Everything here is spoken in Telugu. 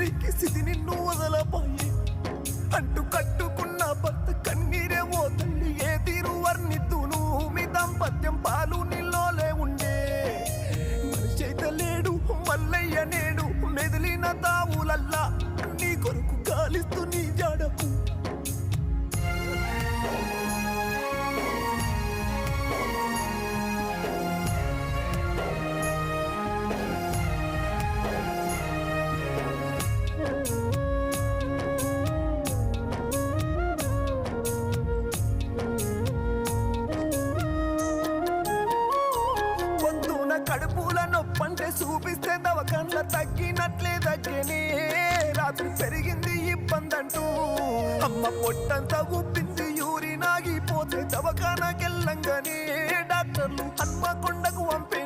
చివరికి స్థితి నిన్ను వదలపాయే అంటూ కట్టుకున్న భర్త కన్నీరే ఓ తల్లి ఏ తీరు వర్ణిద్దును మీ దాంపత్యం పాలు నిల్లోలే ఉండే మనిషైతే లేడు మల్లయ్య నేడు మెదిలిన తావులల్లా నీ కొరకు గాలిస్తూ నీ జాడకు కడుపుల నొప్పంటే చూపిస్తే దవకండ్ల తగ్గినట్లే తగ్గనే రాత్రి పెరిగింది ఇబ్బందంటూ అమ్మ పొట్టంతా ఉప్పింది యూరినాగిపోతే దవకానకెళ్ళంగానే డాక్టర్లు హన్మకొండకు పంపే